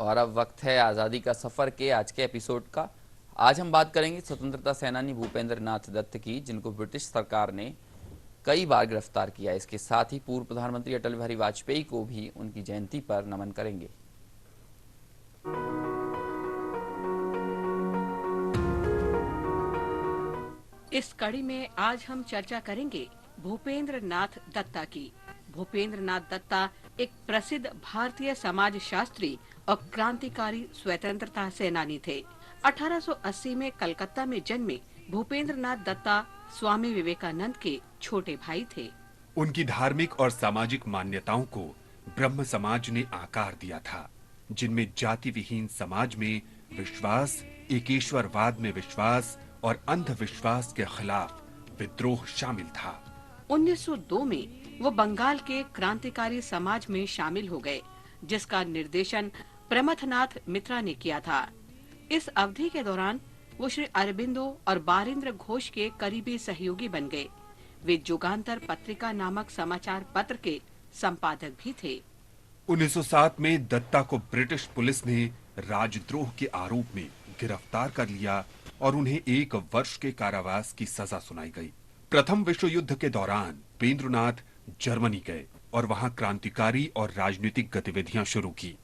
और अब वक्त है आज़ादी का सफ़र के आज के एपिसोड का। आज हम बात करेंगे स्वतंत्रता सेनानी भूपेंद्र नाथ दत्त की, जिनको ब्रिटिश सरकार ने कई बार गिरफ्तार किया। इसके साथ ही पूर्व प्रधानमंत्री अटल बिहारी वाजपेयी को भी उनकी जयंती पर नमन करेंगे। इस कड़ी में आज हम चर्चा करेंगे भूपेंद्र नाथ दत्ता की। भूपेंद्र नाथ दत्ता एक प्रसिद्ध भारतीय समाजशास्त्री और क्रांतिकारी स्वतंत्रता सेनानी थे। 1880 में कलकत्ता में जन्मे भूपेंद्र नाथ दत्ता स्वामी विवेकानंद के छोटे भाई थे। उनकी धार्मिक और सामाजिक मान्यताओं को ब्रह्म समाज ने आकार दिया था, जिनमें जाति विहीन समाज में विश्वास, एकेश्वरवाद में विश्वास और अंधविश्वास के खिलाफ विद्रोह शामिल था। 1902 में वो बंगाल के क्रांतिकारी समाज में शामिल हो गए, जिसका निर्देशन प्रमथनाथ मित्रा ने किया था। इस अवधि के दौरान वो श्री अरबिंदो और बारिंद्र घोष के करीबी सहयोगी बन गए। वे जुगांतर पत्रिका नामक समाचार पत्र के संपादक भी थे। 1907 में दत्ता को ब्रिटिश पुलिस ने राजद्रोह के आरोप में गिरफ्तार कर लिया और उन्हें 1 वर्ष के कारावास की सजा सुनाई गई। प्रथम विश्व युद्ध के दौरान भूपेंद्रनाथ जर्मनी गए और वहां क्रांतिकारी और राजनीतिक गतिविधियां शुरू की।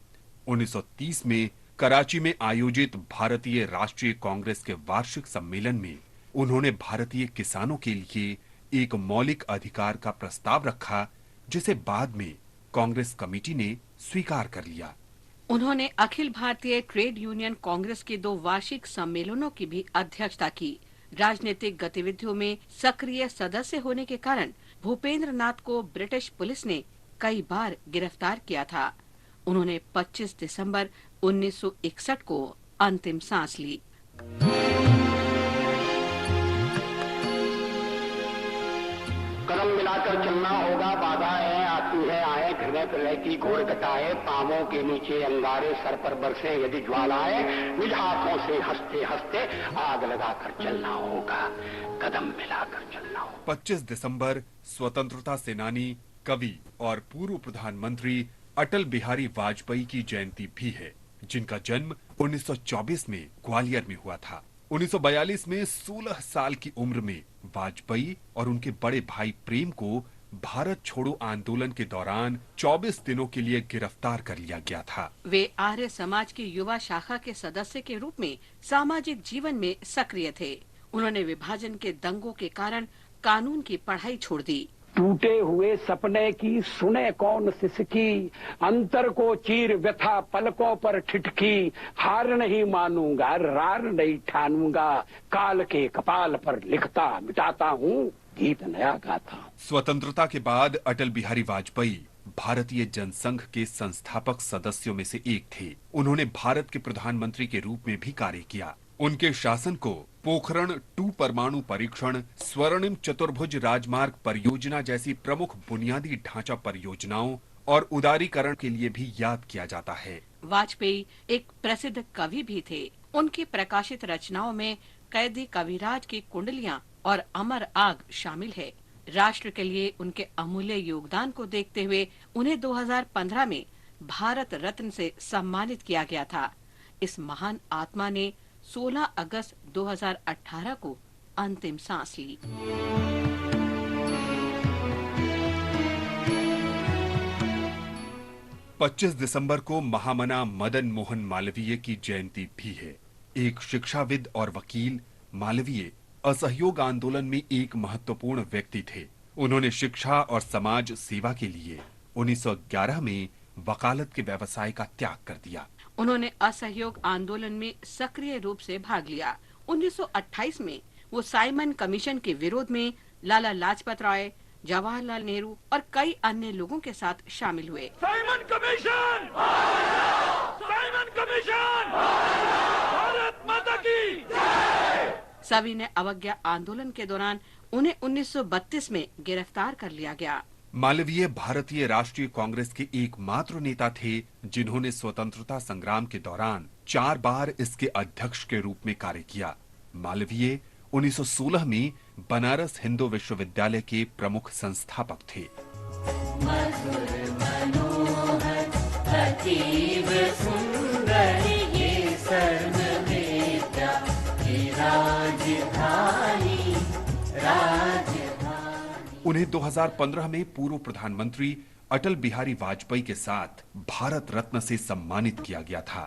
1930 में कराची में आयोजित भारतीय राष्ट्रीय कांग्रेस के वार्षिक सम्मेलन में उन्होंने भारतीय किसानों के लिए एक मौलिक अधिकार का प्रस्ताव रखा, जिसे बाद में कांग्रेस कमेटी ने स्वीकार कर लिया। उन्होंने अखिल भारतीय ट्रेड यूनियन कांग्रेस के 2 वार्षिक सम्मेलनों की भी अध्यक्षता की। राजनीतिक गतिविधियों में सक्रिय सदस्य होने के कारण भूपेंद्र नाथ को ब्रिटिश पुलिस ने कई बार गिरफ्तार किया था। उन्होंने 25 दिसंबर 1961 को अंतिम सांस ली। कदम मिलाकर चलना होगा, बाधाएं आती है आए, हृदय प्रलय की घोर घटाए, पांवों के नीचे अंगारे, सर पर बरसे यदि ज्वालाएं, निज हाथों से हंसते हंसते आग लगाकर चलना होगा, कदम मिलाकर चलना होगा। 25 दिसंबर स्वतंत्रता सेनानी, कवि और पूर्व प्रधानमंत्री अटल बिहारी वाजपेयी की जयंती भी है, जिनका जन्म 1924 में ग्वालियर में हुआ था। 1942 में 16 साल की उम्र में वाजपेयी और उनके बड़े भाई प्रेम को भारत छोड़ो आंदोलन के दौरान 24 दिनों के लिए गिरफ्तार कर लिया गया था। वे आर्य समाज की युवा शाखा के सदस्य के रूप में सामाजिक जीवन में सक्रिय थे। उन्होंने विभाजन के दंगों के कारण कानून की पढ़ाई छोड़ दी। टूटे हुए सपने की सुने कौन सिसकी, अंतर को चीर व्यथा पलकों पर ठिठकी, हार नहीं मानूंगा रार नहीं ठानूंगा, काल के कपाल पर लिखता मिटाता हूँ, गीत नया गाता हूँ। स्वतंत्रता के बाद अटल बिहारी वाजपेयी भारतीय जनसंघ के संस्थापक सदस्यों में से एक थे। उन्होंने भारत के प्रधानमंत्री के रूप में भी कार्य किया। उनके शासन को पोखरण 2 परमाणु परीक्षण, स्वर्णिम चतुर्भुज राजमार्ग परियोजना जैसी प्रमुख बुनियादी ढांचा परियोजनाओं और उदारीकरण के लिए भी याद किया जाता है। वाजपेयी एक प्रसिद्ध कवि भी थे। उनकी प्रकाशित रचनाओं में कैदी कविराज की कुंडलियां और अमर आग शामिल है। राष्ट्र के लिए उनके अमूल्य योगदान को देखते हुए उन्हें 2015 में भारत रत्न से सम्मानित किया गया था। इस महान आत्मा ने 16 अगस्त 2018 को अंतिम सांस ली। पच्चीस दिसंबर को महामना मदन मोहन मालवीय की जयंती भी है। एक शिक्षाविद और वकील, मालवीय असहयोग आंदोलन में एक महत्वपूर्ण व्यक्ति थे। उन्होंने शिक्षा और समाज सेवा के लिए 1911 में वकालत के व्यवसाय का त्याग कर दिया। उन्होंने असहयोग आंदोलन में सक्रिय रूप से भाग लिया। 1928 में वो साइमन कमीशन के विरोध में लाला लाजपत राय, जवाहरलाल नेहरू और कई अन्य लोगों के साथ शामिल हुए। Simon commission! Simon commission! Bharat माता की जय! सभी ने अवज्ञा आंदोलन के दौरान उन्हें 1932 में गिरफ्तार कर लिया गया। मालवीय भारतीय राष्ट्रीय कांग्रेस के एकमात्र नेता थे जिन्होंने स्वतंत्रता संग्राम के दौरान 4 बार इसके अध्यक्ष के रूप में कार्य किया। मालवीय 1916 में बनारस हिंदू विश्वविद्यालय के प्रमुख संस्थापक थे। मधुर मनोहर अतीव सुंदर उन्हें 2015 में पूर्व प्रधानमंत्री अटल बिहारी वाजपेयी के साथ भारत रत्न से सम्मानित किया गया था।